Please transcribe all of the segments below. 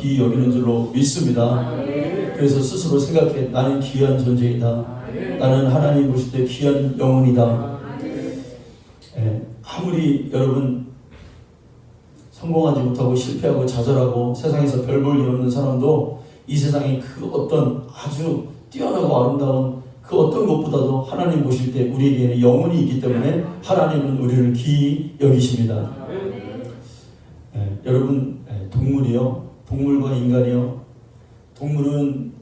귀히 여기는 줄로 믿습니다. 그래서 스스로 생각해. 나는 귀한 존재이다. 나는 하나님 보실 때 귀한 영혼이다. 아무리 여러분 성공하지 못하고 실패하고 좌절하고 세상에서 별 볼 일 없는 사람도 이 세상에 그 어떤 아주 뛰어나고 아름다운 그 어떤 것보다도 하나님 보실 때 우리에게는 영혼이 있기 때문에 하나님은 우리를 귀히 여기십니다. 여러분, 동물이요, 동물과 인간이요, 동물은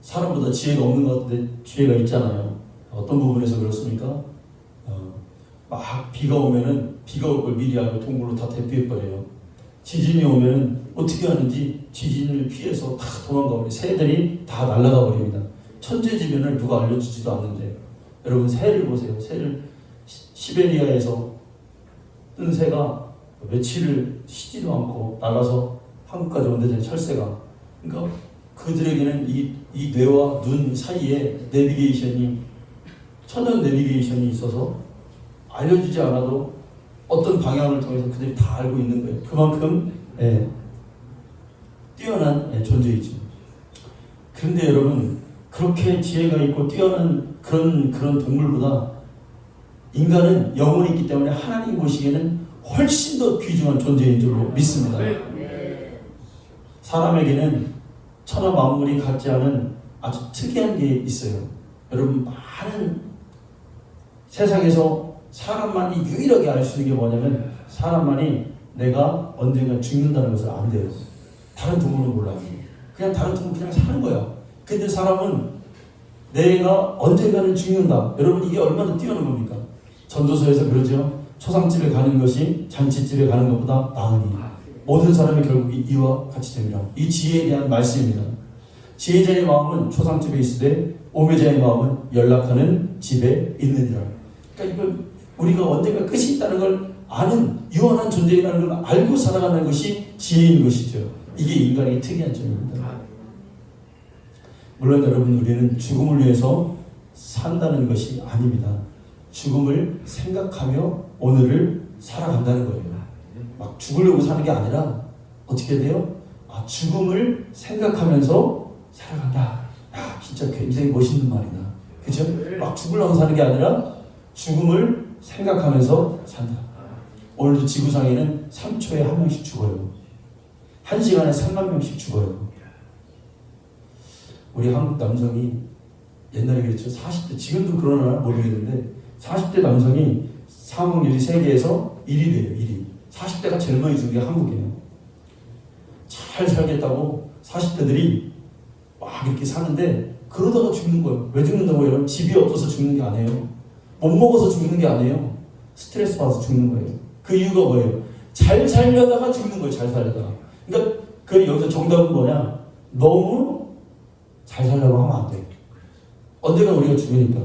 사람보다 지혜가 없는 것 같은데 지혜가 있잖아요. 어떤 부분에서 그렇습니까? 막 비가 오면은 비가 올 걸 미리 알고 동굴로 다 대피해버려요. 지진이 오면은 어떻게 하는지 지진을 피해서 다 도망가 버려요. 새들이 다 날아가 버립니다. 천재지변을 누가 알려주지도 않는데. 여러분, 새를 보세요. 새를 시베리아에서 뜬 새가 며칠을 쉬지도 않고 날아서 한국까지 온대잖아요. 철새가. 그러니까 그들에게는 이 뇌와 눈 사이에 내비게이션이, 천연 내비게이션이 있어서 알려주지 않아도 어떤 방향을 통해서 그들이 다 알고 있는 거예요. 그만큼 뛰어난 존재이죠. 그런데 여러분, 그렇게 지혜가 있고 뛰어난 그런 동물보다 인간은 영혼이 있기 때문에 하나님 보시기에는 훨씬 더 귀중한 존재인 줄로 믿습니다. 사람에게는 천하 만물이 갖지 않은 아주 특이한 게 있어요. 여러분, 많은 세상에서 사람만이 유일하게 알 수 있는 게 뭐냐면 사람만이 내가 언젠가 죽는다는 것을 안돼요. 다른 동물은 몰라요. 그냥 다른 동물 그냥 사는 거야. 근데 사람은 내가 언젠가는 죽는다. 여러분, 이게 얼마나 뛰어난 겁니까? 전도서에서 그러죠. 초상집에 가는 것이 잔치집에 가는 것보다 나으니 모든 사람이 결국 이와 같이 됩니다. 이 지혜에 대한 말씀입니다. 지혜자의 마음은 초상집에 있으되 오매자의 마음은 연락하는 집에 있느니라. 그러니까 이걸 우리가 언젠가 끝이 있다는 걸 아는 유한한 존재라는 걸 알고 살아가는 것이 지혜인 것이죠. 이게 인간의 특이한 점입니다. 물론 여러분, 우리는 죽음을 위해서 산다는 것이 아닙니다. 죽음을 생각하며 오늘을 살아간다는 거예요. 막 죽으려고 사는 게 아니라 어떻게 돼요? 죽음을 생각하면서 살아간다. 야, 진짜 굉장히 멋있는 말이다. 그죠? 막 죽으려고 사는 게 아니라 죽음을 생각하면서 산다. 오늘도 지구상에는 3초에 1명씩 죽어요. 1시간에 3만 명씩 죽어요. 우리 한국 남성이 옛날에 그랬죠. 40대, 지금도 그러나 모르겠는데 40대 남성이 사망률이 세계에서 1위 돼요. 1위. 40대가 제일 많이 죽은 게 한국이에요. 잘 살겠다고 40대들이 막 이렇게 사는데 그러다가 죽는 거예요. 왜 죽는다고 해요? 집이 없어서 죽는 게 아니에요. 못 먹어서 죽는 게 아니에요. 스트레스 받아서 죽는 거예요. 그 이유가 뭐예요? 잘 살려다가 죽는 거예요. 잘 살려다가. 그러니까 여기서 정답은 뭐냐? 너무 잘 살려고 하면 안 돼. 언젠가 우리가 죽으니까.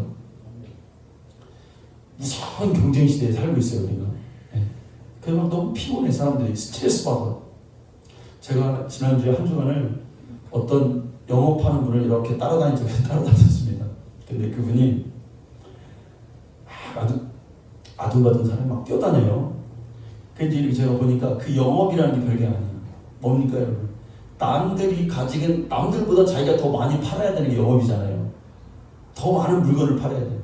무서운 경쟁 시대에 살고 있어요, 우리가. 그래서 막 너무 피곤해, 사람들이. 스트레스 받아. 제가 지난주에 한 주간을 어떤 영업하는 분을 이렇게 따라다녔습니다. 근데 그분이 아주 아둥바둥 사람이 막 뛰어다녀요. 근데 이렇게 제가 보니까 그 영업이라는 게 별게 아니에요. 뭡니까, 여러분? 남들이 가지는, 남들보다 자기가 더 많이 팔아야 되는 게 영업이잖아요. 더 많은 물건을 팔아야 돼요.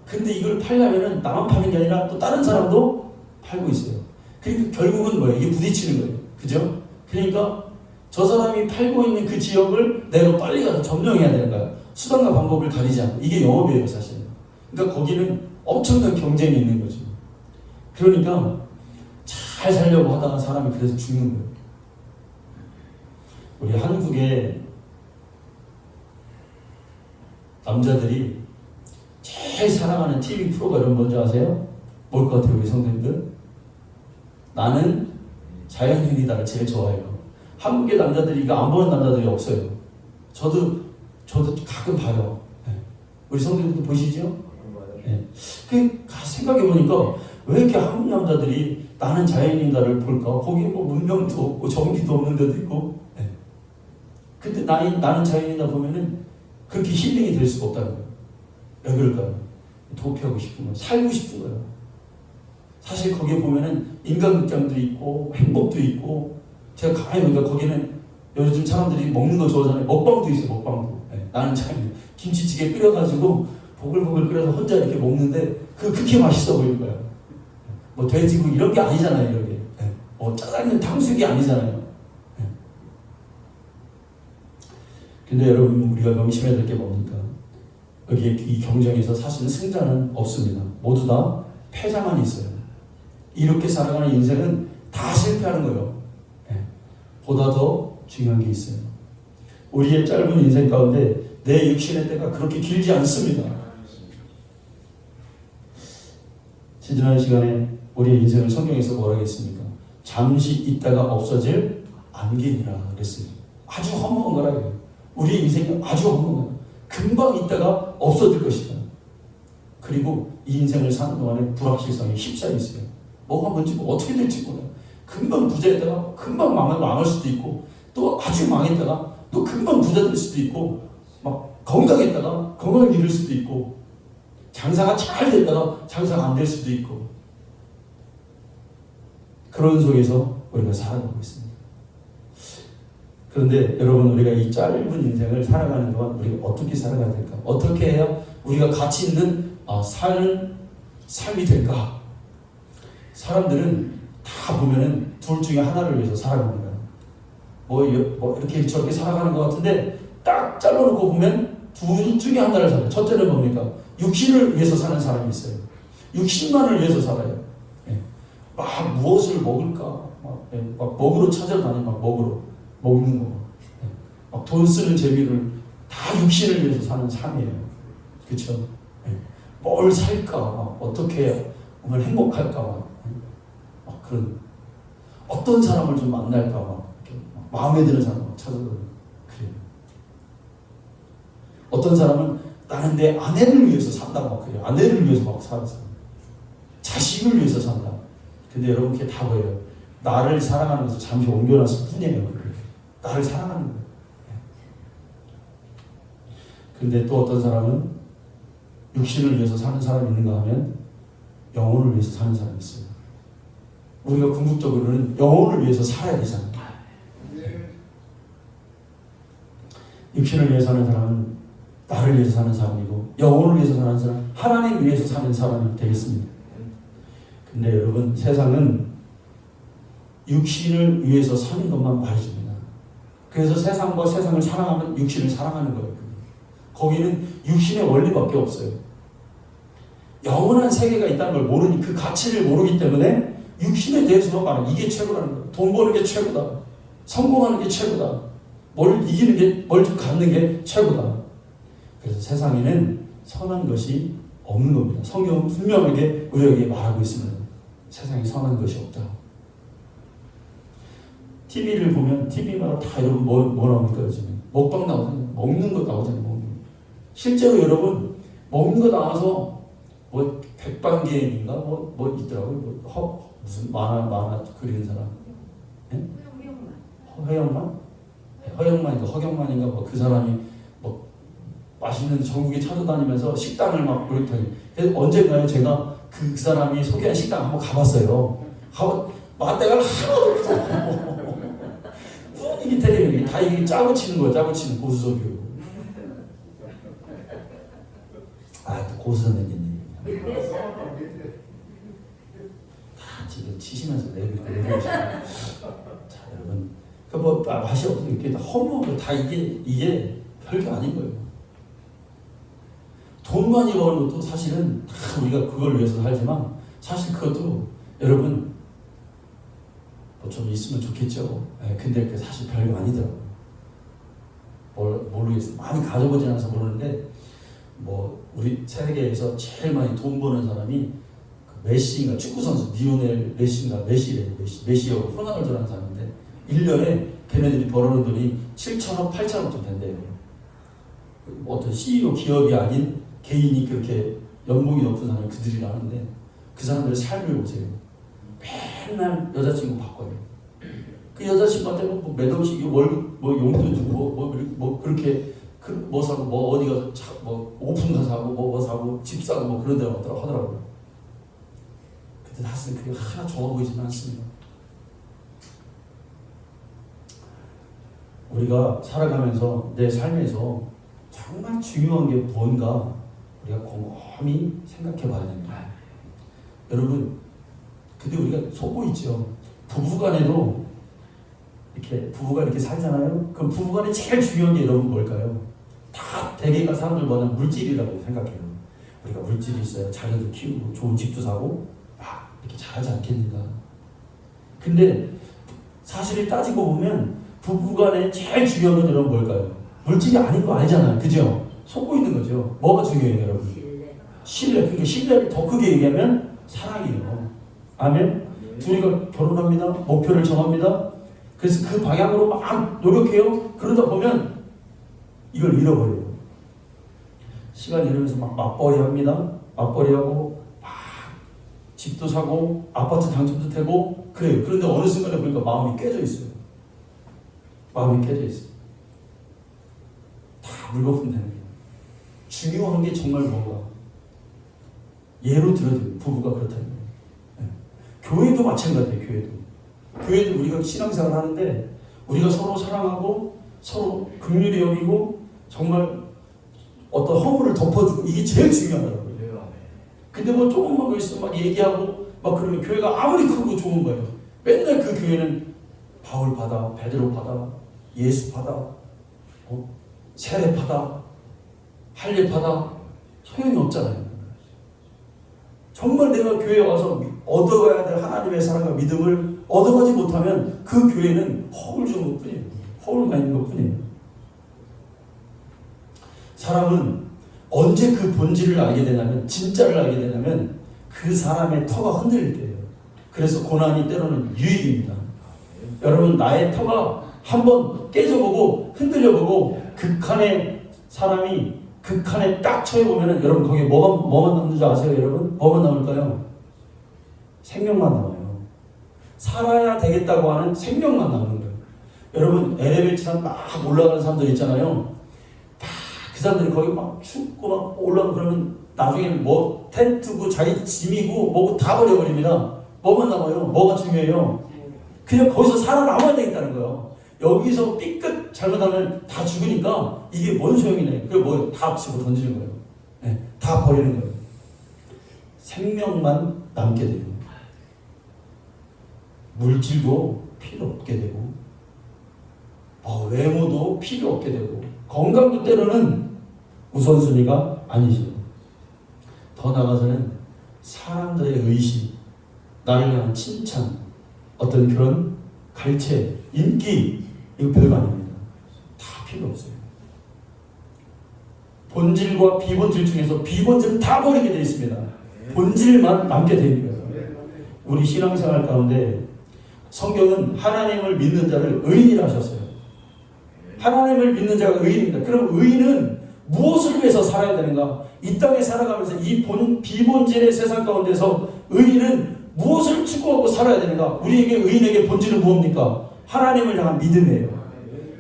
근데 이걸 팔려면은 나만 파는 게 아니라 또 다른 사람도 팔고 있어요. 그러니까 결국은 뭐예요? 이게 부딪히는 거예요. 그죠? 그러니까 저 사람이 팔고 있는 그 지역을 내가 빨리 가서 점령해야 되는 거야. 수단과 방법을 가리지 않고. 이게 영업이에요, 사실. 그러니까 거기는 엄청난 경쟁이 있는 거죠. 그러니까 잘 살려고 하다가 사람이 그래서 죽는 거예요. 우리 한국의 남자들이 제일 사랑하는 TV 프로가 여러분 뭔지 아세요? 뭘 것 같아요, 우리 성도님들? 나는 자연인이다를 제일 좋아해요. 한국의 남자들이 이거 안 보는 남자들이 없어요. 저도 가끔 봐요. 우리 성도님들 보시죠? 그 생각해보니까 왜 이렇게 한국 남자들이 나는 자연인이다를 볼까? 거기에 뭐 문명도 없고 전기도 없는 데도 있고. 근데 나는 자연인이다 보면은 그렇게 힐링이 될 수가 없다는 거예요. 왜 그럴까요? 도피하고 싶은 거예요. 살고 싶은 거예요. 사실 거기에 보면은 인간극장도 있고 행복도 있고, 제가 가만히 보니까 거기는 요즘 사람들이 먹는 거 좋아하잖아요. 먹방도 있어요. 먹방도. 네. 나는 참 김치찌개 끓여가지고 보글보글 끓여서 혼자 이렇게 먹는데 그렇게 맛있어 보이는 거야. 뭐 돼지고기 이런 게 아니잖아요. 이런 게. 네. 뭐 짜장면 탕수육이 아니잖아요. 네. 근데 여러분 우리가 명심해야 될 게 뭡니까? 여기 이 경쟁에서 사실은 승자는 없습니다. 모두 다 패자만 있어요. 이렇게 살아가는 인생은 다 실패하는 거예요. 네. 보다 더 중요한 게 있어요. 우리의 짧은 인생 가운데 내 육신의 때가 그렇게 길지 않습니다. 지난 시간에 우리의 인생을 성경에서 뭐라고 했습니까? 잠시 있다가 없어질 안개니라 그랬어요. 아주 허무한 거라고요. 우리의 인생은 아주 허무한 거예요. 금방 있다가 없어질 것이다. 그리고 이 인생을 사는 동안에 불확실성이 휩싸여 있어요. 뭐가 뭔지 어떻게 될지 몰라요. 금방 부자였다가 금방 망할 수도 있고 또 아주 망했다가 또 금방 부자 될 수도 있고 막 건강했다가 건강을 잃을 수도 있고 장사가 잘 됐다가 장사가 안 될 수도 있고 그런 속에서 우리가 살아가고 있습니다. 그런데 여러분 우리가 이 짧은 인생을 살아가는 동안 우리가 어떻게 살아가야 될까? 어떻게 해야 우리가 가치 있는 삶이 될까? 사람들은 다 보면은 둘 중에 하나를 위해서 살아갑니다. 뭐 이렇게 저렇게 살아가는 것 같은데 딱 잘라놓고 보면 둘 중에 하나를 살아요. 첫째는 뭡니까? 육신을 위해서 사는 사람이 있어요. 육신만을 위해서 살아요. 예. 막 무엇을 먹을까? 막 먹으러 찾아다니 막 먹는 거. 예. 막 돈 쓰는 재미를 다 육신을 위해서 사는 삶이에요. 그렇죠? 예. 뭘 살까? 막 어떻게 해야 오늘 행복할까? 막 그런 어떤 사람을 좀 만날까? 막 마음에 드는 사람 찾아다니고 그래요. 어떤 사람은 나는 내 아내를 위해서 산다고 막 그래요. 아내를 위해서 막 살아서 자식을 위해서 산다. 근데 여러분 그게 다 뭐예요? 나를 사랑하는 것을 잠시 옮겨놨을 뿐이에요. 나를 사랑하는 거예요. 근데 또 어떤 사람은 육신을 위해서 사는 사람이 있는가 하면 영혼을 위해서 사는 사람이 있어요. 우리가 궁극적으로는 영혼을 위해서 살아야 되잖아요. 육신을 위해서 사는 사람은 나를 위해서 사는 사람이고 영혼을 위해서 사는 사람, 하나님을 위해서 사는 사람이 되겠습니다. 근데 여러분 세상은 육신을 위해서 사는 것만 말해줍니다. 그래서 세상과 세상을 사랑하면 육신을 사랑하는 거예요. 거기는 육신의 원리밖에 없어요. 영원한 세계가 있다는 걸 모르니 그 가치를 모르기 때문에 육신에 대해서만 말하는 이게 최고라는 거예요. 돈 버는 게 최고다. 성공하는 게 최고다. 뭘 이기는 게, 뭘 갖는 게 최고다. 그래서 세상에는 선한 것이 없는 겁니다. 성경은 분명하게 우리에게 말하고 있습니다. 세상에 선한 것이 없다. TV를 보면 TV마다 다 여러분 뭐 나옵니까 요즘에? 먹방 나오잖아요. 먹는 거 나오잖아요. 먹는 거. 실제로 여러분 먹는 거 나와서 뭐 백반개인인가 뭐 있더라고요. 무슨 만화 그리는 사람. 네? 허경만인가 뭐 그 사람이 뭐 맛있는 전국에 찾아다니면서 식당을 막 그랬더니 언젠가요 제가 그 사람이 소개한 식당 한번 가봤어요. 맛대가 하나도 없어. 분위기 텔레비전 다 이게 짜고 치는 거야. 짜고 치는 고수석이고. 고수 선생님 다 지금 치시면서 내고 자 여러분 뭐 맛이 없어요. 이렇게 허무하고 다 이게 별게 아닌 거예요. 돈 많이 버는 것도 사실은 다 우리가 그걸 위해서 살지만 사실 그것도 여러분 뭐 좀 있으면 좋겠죠. 근데 그 사실 별거 아니더라고요. 모르겠어요. 많이 가져보지 않아서 모르는데 뭐 우리 세계에서 제일 많이 돈 버는 사람이 그 메시인가 축구 선수 리오넬 메시인가 메시하고 호날두라는 사람인데 1년에 걔네들이 벌어오는 돈이 7천억, 8천억 좀 된대요. 어떤 CEO 기업이 아닌 개인이 그렇게 연봉이 높은 사람이 그들이라는데 그 사람들의 삶을 보세요. 맨날 여자친구 바꿔요. 그 여자친구한테 뭐 몇 억씩 월급 뭐 용돈 주고 뭐 그렇게 뭐 사고 뭐 어디 가서 뭐 오픈카 사고 뭐 사고 집 사고 뭐 그런 데가 하더라고요. 근데 사실 그게 하나 좋아 보이지는 않습니다. 우리가 살아가면서 내 삶에서 정말 중요한 게 뭔가 우리가 곰곰이 생각해 봐야 됩니다. 여러분, 근데 우리가 속고 있죠. 부부간에도 부부가 이렇게 살잖아요. 그럼 부부간에 제일 중요한 게 여러분 뭘까요? 다 대개가 사람들 원하는 물질이라고 생각해요. 우리가 물질이 있어야 자녀도 키우고 좋은 집도 사고 막 이렇게 잘하지 않겠는가. 근데 사실을 따지고 보면 부부간에 제일 중요한 건 여러분 뭘까요? 물질이 아닌 거 알잖아요. 그죠? 속고 있는 거죠. 뭐가 중요해요, 여러분? 신뢰. 그러니까 신뢰를 더 크게 얘기하면 사랑이에요. 아멘? 둘이가 결혼합니다. 목표를 정합니다. 그래서 그 방향으로 막 노력해요. 그러다 보면 이걸 잃어버려요. 시간이 흐르면서 막 맞벌이 합니다. 맞벌이하고 막 집도 사고 아파트 당첨도 되고 그래요. 그런데 어느 순간에 보니까 마음이 깨져 있어요. 마음이 깨져 있어요. 다 물거품 되는 거예요. 중요한 게 정말 뭔가. 예로 들어드려요. 부부가 그렇다는 거예요. 네. 교회도 마찬가지예요. 교회도 우리가 신앙생활 하는데 우리가 서로 사랑하고 서로 긍휼히 여기고 정말 어떤 허물을 덮어주고 이게 제일 중요하더라고요. 근데 뭐 조금만 있으면 막 얘기하고 막 그러면 교회가 아무리 크고 좋은 거예요. 맨날 그 교회는 바울 받아, 베드로 받아, 예수 받아, 세례 받아, 할례 받아 소용이 없잖아요. 정말 내가 교회에 와서 얻어가야 될 하나님의 사랑과 믿음을 얻어가지 못하면 그 교회는 허울 준 것뿐이에요. 허울만 있는 것뿐이에요. 사람은 언제 그 본질을 알게 되냐면, 진짜를 알게 되냐면 그 사람의 터가 흔들릴 때예요. 그래서 고난이 때로는 유익입니다. 여러분, 나의 터가 한번 깨져보고 흔들려보고 극한의 사람이 극한에 딱 처해보면 여러분 거기에 뭐만 남는지 아세요? 여러분? 뭐만 남을까요? 생명만 남아요. 살아야 되겠다고 하는 생명만 남는 거예요. 여러분, 엘리베이터상 막 올라가는 사람들 있잖아요. 그 사람들이 거기 막 춥고 막 올라가고 그러면 나중에는 뭐 텐트고 자기 짐이고 뭐고 다 버려버립니다. 뭐만 남아요? 뭐가 중요해요? 그냥 거기서 살아남아야 되겠다는 거예요. 여기서 삐끗 잘못하면 다 죽으니까 이게 뭔 소용이네. 그걸 뭐 다 집어 던지는 거예요. 네, 다 버리는 거예요. 생명만 남게 돼요. 물질도 필요 없게 되고 외모도 필요 없게 되고 건강도 때로는 우선순위가 아니죠. 더 나아가서는 사람들의 의식, 나를 향한 칭찬, 어떤 그런 갈채, 인기 이거 별거 아닙니다. 다 필요 없어요. 본질과 비본질 중에서 비본질은 다 버리게 되어 있습니다. 본질만 남게 되는 거예요. 우리 신앙생활 가운데 성경은 하나님을 믿는 자를 의인이라 하셨어요. 하나님을 믿는 자가 의인입니다. 그럼 의인은 무엇을 위해서 살아야 되는가? 이 땅에 살아가면서 이 비본질의 세상 가운데서 의인은 무엇을 추구하고 살아야 되는가? 우리에게 의인에게 본질은 무엇입니까? 하나님을 향한 믿음이에요.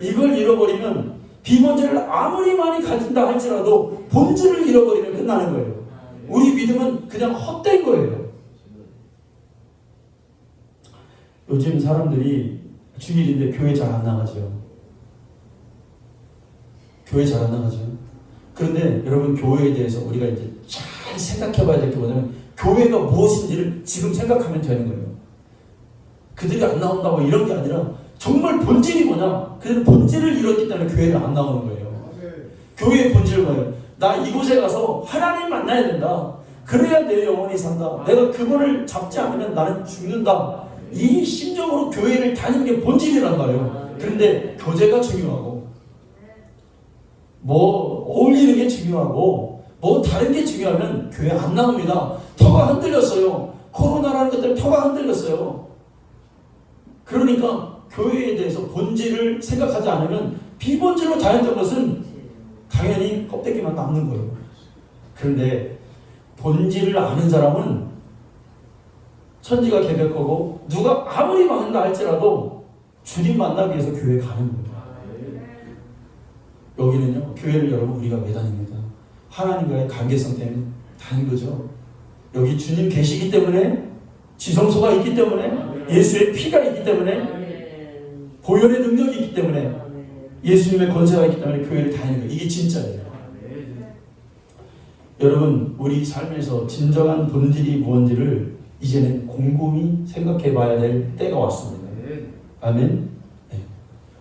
이걸 잃어버리면 비본질을 아무리 많이 가진다 할지라도 본질을 잃어버리면 끝나는 거예요. 우리 믿음은 그냥 헛된 거예요. 요즘 사람들이 주일인데 교회 잘 안 나가죠. 교회 잘 안 나가죠. 그런데 여러분, 교회에 대해서 우리가 이제 잘 생각해 봐야 될 게 뭐냐면 교회가 무엇인지를 지금 생각하면 되는 거예요. 그들이 안 나온다고 이런 게 아니라 정말 본질이 뭐냐? 그들 본질을 잃었기 때문에 교회를 안 나오는 거예요. 교회의 본질은 뭐예요? 나 이곳에 가서 하나님 만나야 된다. 그래야 내 영혼이 산다. 내가 그분을 잡지 않으면 나는 죽는다. 이 심정으로 교회를 다니는 게 본질이란 말이에요. 그런데 교제가 중요하고 뭐 어울리는 게 중요하고 뭐 다른 게 중요하면 교회 안 나옵니다. 터가 흔들렸어요. 코로나라는 것 때문에 터가 흔들렸어요. 그러니까 교회에 대해서 본질을 생각하지 않으면 비본질로 다녔던 것은 당연히 껍데기만 남는 거예요. 그런데 본질을 아는 사람은 천지가 개벽하고 누가 아무리 막는다 할지라도 주님 만나기 위해서 교회에 가는 거예요. 여기는요, 교회를 여러분 우리가 왜 다닙니다? 하나님과의 관계성 때문에 다닌 거죠. 여기 주님 계시기 때문에, 지성소가 있기 때문에, 예수의 피가 있기 때문에, 보혈의 능력이 있기 때문에 예수님의 권세가 있기 때문에 교회를 다니는 거예요. 이게 진짜예요. 여러분, 우리 삶에서 진정한 본질이 무엇인지를 이제는 곰곰이 생각해 봐야 될 때가 왔습니다. 아멘. 네.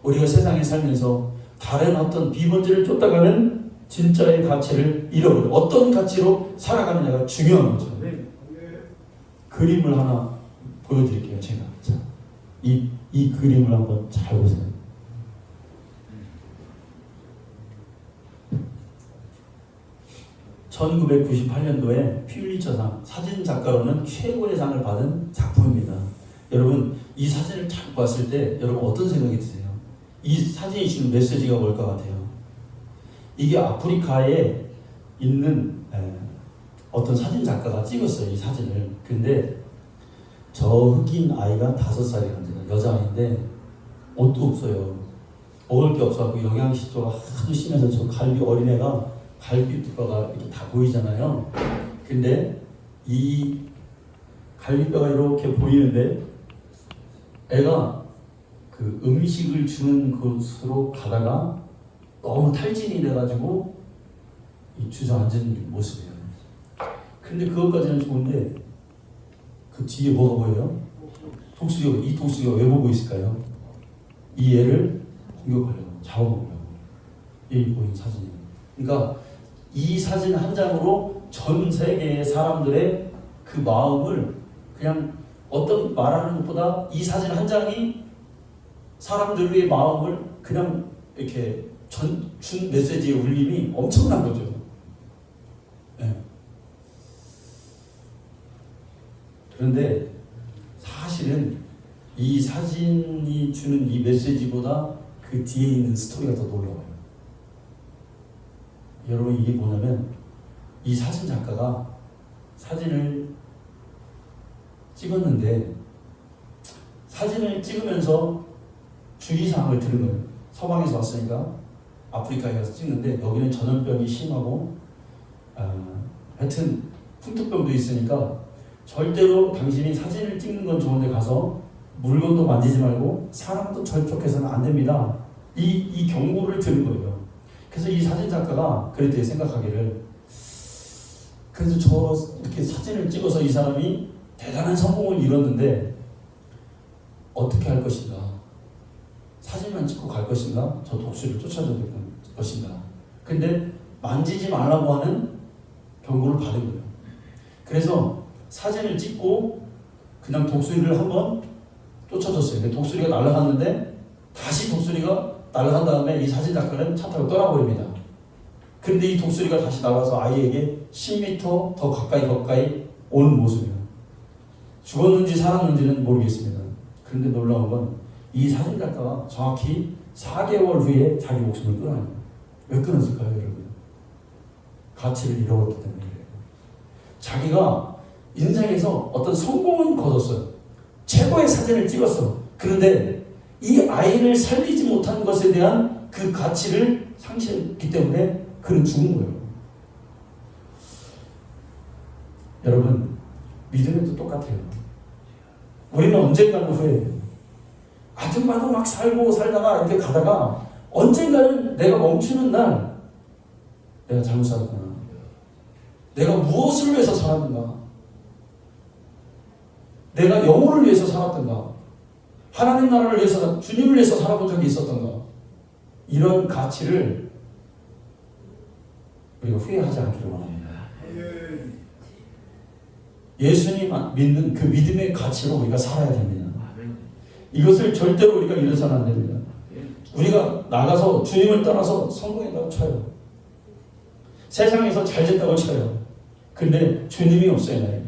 우리가 세상에 살면서 다른 어떤 비본질을 쫓아가는 진짜의 가치를 잃어버려 어떤 가치로 살아가느냐가 중요한 거죠. 그림을 하나 보여드릴게요. 제가 자, 이 그림을 한번 잘 보세요. (1998년도에) 퓰리처상 사진작가로는 최고의 상을 받은 작품입니다. 여러분, 이 사진을 딱 봤을 때 여러분 어떤 생각이 드세요? 이 사진이 주는 메시지가 뭘 것 같아요? 이게 아프리카에 있는 어떤 사진작가가 찍었어요. 이 사진을. 근데 저 흑인 아이가 5살이랍니다. 여자아이인데 옷도 없어요. 먹을 게 없어갖고 영양실조가 하도 심해서 저 갈비 어린애가 갈비 뼈가 이렇게 다 보이잖아요. 근데 이 갈비뼈가 이렇게 보이는데 애가 그 음식을 주는 곳으로 가다가 너무 탈진이 돼가지고 이 주저앉은 모습이에요. 근데 그것까지는 좋은데 그 뒤에 뭐가 보여요? 독수리가. 이 독수리가 왜 보고 있을까요? 이 애를 공격하려고, 잡아먹으려고. 여기 보이는 사진이에요. 그러니까 이 사진 한 장으로 전 세계의 사람들의 그 마음을 그냥 어떤 말하는 것보다 이 사진 한 장이 사람들의 마음을 그냥 이렇게 준 메시지의 울림이 엄청난 거죠. 네. 그런데 사실은 이 사진이 주는 이 메시지보다 그 뒤에 있는 스토리가 더 놀라워요. 여러분, 이게 뭐냐면 이 사진 작가가 사진을 찍었는데 사진을 찍으면서 주의사항을 들은 거예요. 서방에서 왔으니까 아프리카에 가서 찍는데 여기는 전염병이 심하고 하여튼 풍토병도 있으니까 절대로 당신이 사진을 찍는 건 좋은데 가서 물건도 만지지 말고 사람도 접촉해서는 안 됩니다. 이 경고를 들은 거예요. 그래서 이 사진 작가가 그랬대요. 생각하기를 그래서 저 이렇게 사진을 찍어서 이 사람이 대단한 성공을 이뤘는데 어떻게 할 것인가? 사진만 찍고 갈 것인가? 저 독수리를 쫓아줄 것인가? 근데 만지지 말라고 하는 경고를 받은 거예요. 그래서 사진을 찍고 그냥 독수리를 한번 쫓아줬어요. 독수리가 날아갔는데 다시 독수리가 날아간 다음에 이 사진 작가는 차 타고 떠나버립니다. 그런데 이 독수리가 다시 나가서 아이에게 10m 더 가까이 오는 모습이에요. 죽었는지 살았는지는 모르겠습니다. 그런데 놀라운 건 이 사진 작가가 정확히 4개월 후에 자기 목숨을 끊어요. 왜 끊었을까요, 여러분? 가치를 잃어버렸기 때문에 그래요. 자기가 인생에서 어떤 성공은 거뒀어요. 최고의 사진을 찍었어. 그런데 이 아이를 살리지 못한 것에 대한 그 가치를 상실했기 때문에 그는 죽은 거예요. 여러분, 믿음도 똑같아요. 우리는 언젠가는 후회해요. 아등바등 막 살다가 이렇게 가다가 언젠가는 내가 멈추는 날 내가 잘못 살았구나. 내가 무엇을 위해서 살았는가? 내가 영혼을 위해서 살았던가? 하나님 나라를 위해서, 주님을 위해서 살아본 적이 있었던가? 이런 가치를 우리가 후회하지 않기를 원합니다. 예수님 믿는 그 믿음의 가치로 우리가 살아야 됩니다. 이것을 절대로 우리가 잃어서는 안 됩니다. 우리가 나가서 주님을 떠나서 성공했다고 쳐요. 세상에서 잘 됐다고 쳐요. 근데 주님이 없어요, 나에게.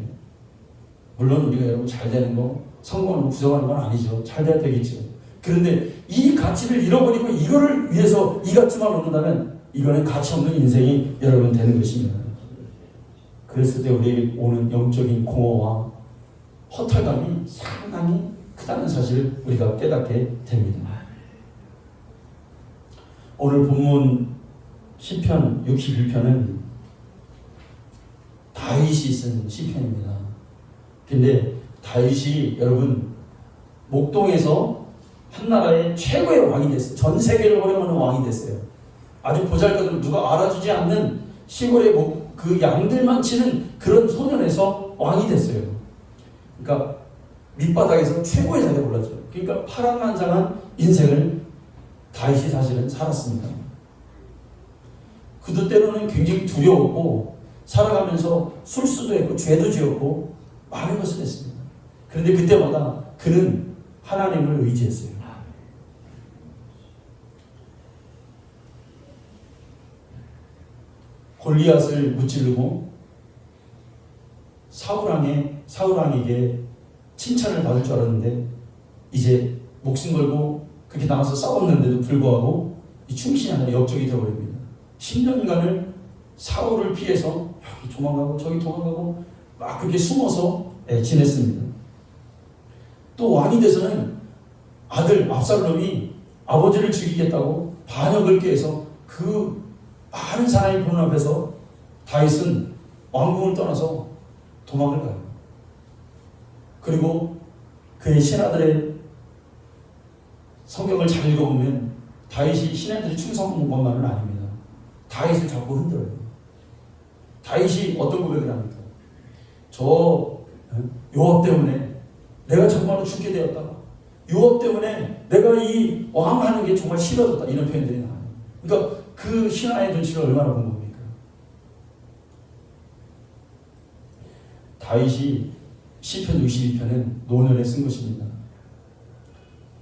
물론 우리가 여러분 잘 되는 거, 성공하는 거 부정하는 건 아니죠. 잘 돼야 되겠죠. 그런데 이 가치를 잃어버리고 이거를 위해서 이 가치만 얻는다면 이거는 가치 없는 인생이 여러분 되는 것입니다. 그랬을 때 우리에게 오는 영적인 공허와 허탈감이 상당히 크다는 사실을 우리가 깨닫게 됩니다. 오늘 본문 시편 61편은 다윗이 쓴 시편입니다. 근데 다윗이 여러분 목동에서 한 나라의 최고의 왕이 됐어요. 전 세계를 호령하는 왕이 됐어요. 아주 보잘것없는 누가 알아주지 않는 시골의 그 양들만 치는 그런 소년에서 왕이 됐어요. 그러니까 밑바닥에서 최고의 자리에 올랐죠. 그러니까 파란만장한 인생을 다윗이 사실은 살았습니다. 그도 때로는 굉장히 두려웠고 살아가면서 술수도 했고 죄도 지었고 많은 것을 했습니다. 그런데 그때마다 그는 하나님을 의지했어요. 골리앗을 무찌르고 사울왕에게 칭찬을 받을 줄 알았는데 이제 목숨 걸고 그렇게 나가서 싸웠는데도 불구하고 이 충신이 아니라 역적이 되어버립니다. 10년간을 사울을 피해서 여기 도망가고 저기 도망가고 막 그렇게 숨어서 지냈습니다. 또 왕이 돼서는 아들 압살롬이 아버지를 죽이겠다고 반역을 꾀해서 그 많은 사람이 보는 앞에서 다윗은 왕궁을 떠나서 도망을 가요. 그리고 그의 신하들의 성경을 잘 읽어보면 다윗이 신하들이 충성한 것만은 아닙니다. 다윗을 자꾸 흔들어요. 다윗이 어떤 고백을 합니까? 저 요압 때문에 내가 정말로 죽게 되었다. 요압 때문에 내가 이 왕하는 게 정말 싫어졌다. 이런 표현들이 나와요. 그러니까 그 신하의 눈치를 얼마나 본 겁니까? 다윗이 시편 62편은 노년에 쓴 것입니다.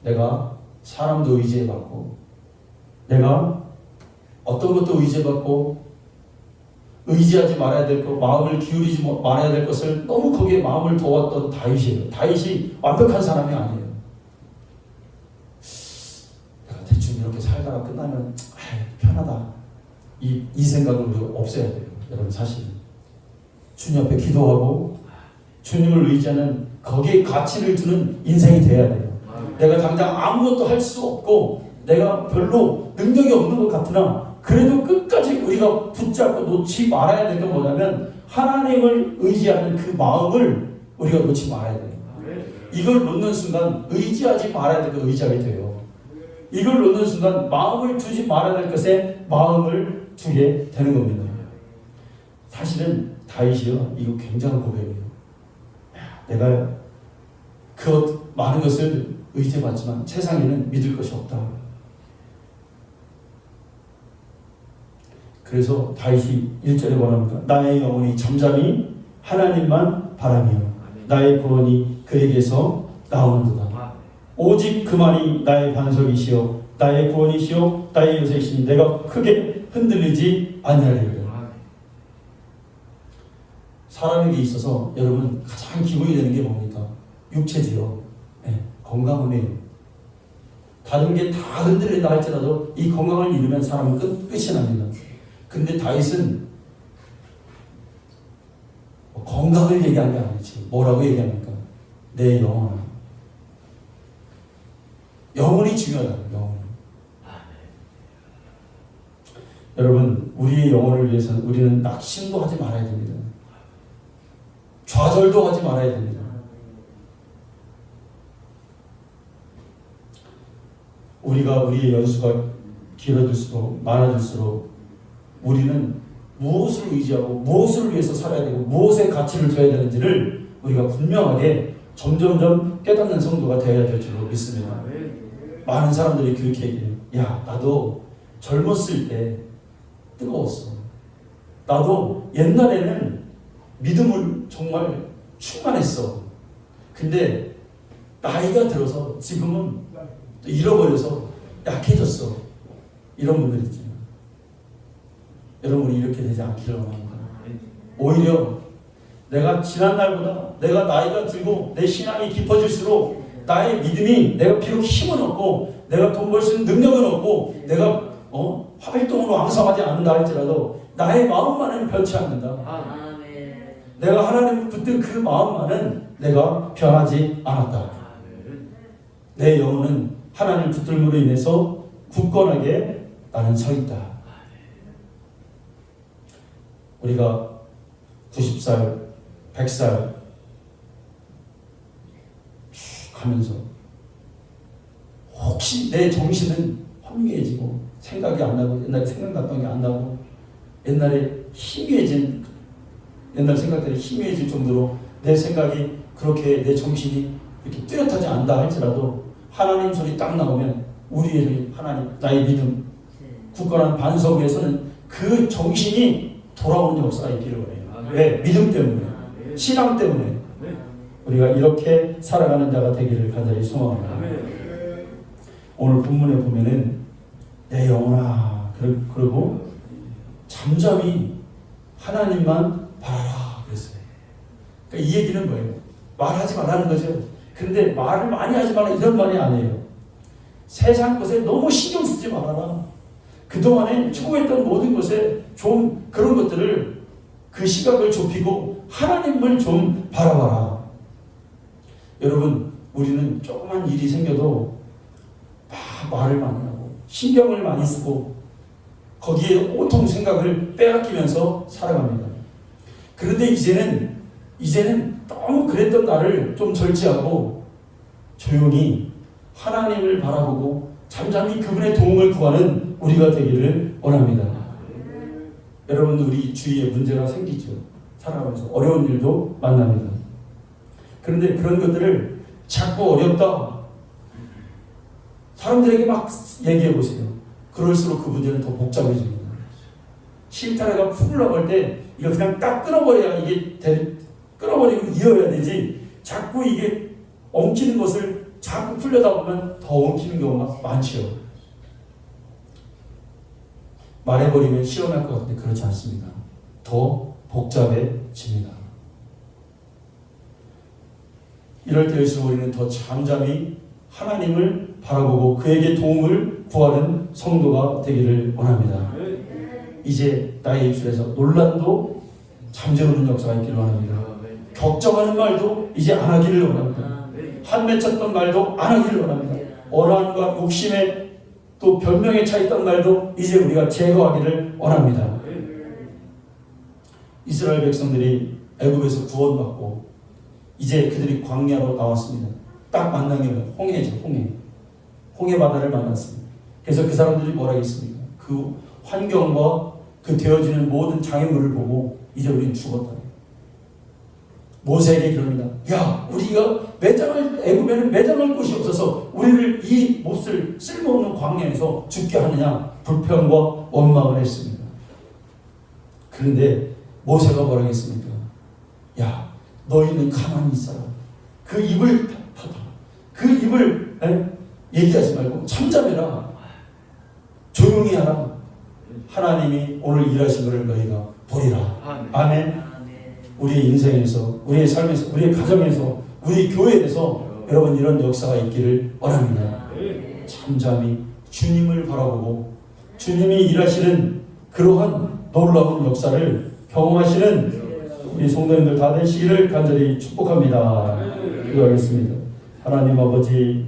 내가 사람도 의지해봤고 내가 어떤 것도 의지해봤고 의지하지 말아야 될 것, 마음을 기울이지 말아야 될 것을 너무 거기에 마음을 두었던 다윗이에요. 다윗이 완벽한 사람이 아니에요. 내가 대충 이렇게 살다가 끝나면 편하다. 이 생각을 우리가 없애야 돼요. 여러분 사실 주님 앞에 기도하고 주님을 의지하는 거기에 가치를 두는 인생이 돼야 돼요. 내가 당장 아무것도 할 수 없고 내가 별로 능력이 없는 것 같으나 그래도 끝까지 우리가 붙잡고 놓지 말아야 될 건 뭐냐면 하나님을 의지하는 그 마음을 우리가 놓지 말아야 돼요. 이걸 놓는 순간 의지하지 말아야 될 것 의지하게 돼요. 이걸 놓는 순간 마음을 두지 말아야 될 것에 마음을 두게 되는 겁니다. 사실은 다윗이요, 이거 굉장한 고백이에요. 내가 그 많은 것을 의지해봤지만 세상에는 믿을 것이 없다. 그래서 다윗이 1절에 뭐랍니까? 나의 영혼이 잠잠히 하나님만 바라며 나의 구원이 그에게서 나오는도다. 오직 그만이 나의 반석이시요 나의 구원이시요 나의 요새이시니 내가 크게 흔들리지 아니하리로다. 사람에게 있어서 여러분 가장 기본이 되는 게 뭡니까? 육체지요. 건강은요. 다른 게 다 흔들린다 할지라도 이 건강을 잃으면 사람은 끝이 납니다. 근데 다윗은 건강을 얘기한 게 아니지. 뭐라고 얘기합니까? 내 영혼. 영혼이 중요하다. 영혼. 여러분, 우리의 영혼을 위해서 우리는 낙심도 하지 말아야 됩니다. 좌절도 하지 말아야 됩니다. 우리가 우리의 연수가 길어질수록 많아질수록 우리는 무엇을 의지하고 무엇을 위해서 살아야 되고 무엇에 가치를 둬야 되는지를 우리가 분명하게 점점점 깨닫는 성도가 되어야 될 줄로 믿습니다. 많은 사람들이 그렇게 얘기해요. 야, 나도 젊었을 때 뜨거웠어. 나도 옛날에는 믿음을 정말 충만했어. 근데 나이가 들어서 지금은 잃어버려서 약해졌어. 이런 분들 있죠. 여러분이 이렇게 되지 않기를 원합니다. 오히려 내가 지난 날보다 내가 나이가 들고 내 신앙이 깊어질수록 나의 믿음이 내가 비록 힘은 없고 내가 돈 벌 수 있는 능력은 없고 내가 활동으로 왕성하지 않는다 할지라도 나의 마음만은 변치 않는다. 내가 하나님을 붙든 그 마음만은 내가 변하지 않았다. 내 영혼은 하나님을 붙들므로 인해서 굳건하게 나는 서 있다. 우리가 90살, 100살 쭉 하면서 혹시 내 정신은 혼미해지고 생각이 안 나고 옛날에 생각났던 게 안 나고 옛날에 희미해진 옛날 생각들이 희미해질 정도로 내 생각이 그렇게 내 정신이 이렇게 뚜렷하지 않다 할지라도 하나님 소리 딱 나오면 우리의 소리 하나님 나의 믿음 굳건한 반석 위에서는 그 정신이 돌아오는 역사가 있기를 원해요. 왜? 믿음 때문에 신앙 때문에 우리가 이렇게 살아가는 자가 되기를 간절히 소망합니다. 오늘 본문에 보면은 내 영혼아 그리고 잠잠히 하나님만 바라라 그랬어요. 그러니까 이 얘기는 뭐예요? 말하지 말라는 거죠. 그런데 말을 많이 하지 말라 이런 말이 아니에요. 세상 것에 너무 신경 쓰지 말아라. 그동안에 추구했던 모든 것에 좀 그런 것들을 그 시각을 좁히고 하나님을 좀 바라봐라. 여러분 우리는 조그만 일이 생겨도 막 말을 많이 하고 신경을 많이 쓰고 거기에 온통 생각을 빼앗기면서 살아갑니다. 그런데 이제는 너무 그랬던 나를 좀 절제하고 조용히 하나님을 바라보고 잠잠히 그분의 도움을 구하는 우리가 되기를 원합니다. 여러분 우리 주위에 문제가 생기죠. 살아가면서 어려운 일도 만납니다. 그런데 그런 것들을 자꾸 어렵다 사람들에게 막 얘기해 보세요. 그럴수록 그 문제는 더 복잡해집니다. 실타래가 푹 올라갈 때 이거 그냥 딱 끊어버려야 이게 끊어버리고 이어야 되지 자꾸 이게 엉키는 것을 자꾸 풀려다 보면 더 엉키는 경우가 많지요. 말해버리면 실험할 것 같은데 그렇지 않습니다. 더 복잡해집니다. 이럴 때일수록 우리는 더 잠잠히 하나님을 바라보고 그에게 도움을 구하는 성도가 되기를 원합니다. 이제 나의 입술에서 논란도 잠재우는 역사가 있기를 원합니다. 걱정하는 말도 이제 안 하기를 원합니다. 한 맺혔던 말도 안 하기를 원합니다. 어란과 욕심에 또 변명에 차 있던 말도 이제 우리가 제거하기를 원합니다. 이스라엘 백성들이 애굽에서 구원받고 이제 그들이 광야로 나왔습니다. 딱 만난 게 홍해죠. 홍해 바다를 만났습니다. 그래서 그 사람들이 뭐라 했습니까? 그 환경과 그 되어지는 모든 장애물을 보고 이제 우리는 죽었다. 모세에게 그럽니다. 야, 우리가 애굽에는 매장할 곳이 없어서 우리를 이 몹쓸 쓸모없는 광야에서 죽게 하느냐 불평과 원망을 했습니다. 그런데 모세가 뭐라고 했습니까? 야, 너희는 가만히 있어라. 그 입을 닫아. 그 입을 얘기하지 말고 잠잠해라. 조용히 하라. 하나님이 오늘 일하신 것을 너희가 보리라. 아멘. 우리의 인생에서, 우리의 삶에서, 우리의 가정에서, 우리 교회에서 여러분 이런 역사가 있기를 원합니다. 잠잠히 주님을 바라보고 주님이 일하시는 그러한 놀라운 역사를 경험하시는 우리 성도님들 다 되시기를 간절히 축복합니다. 기도하겠습니다. 하나님 아버지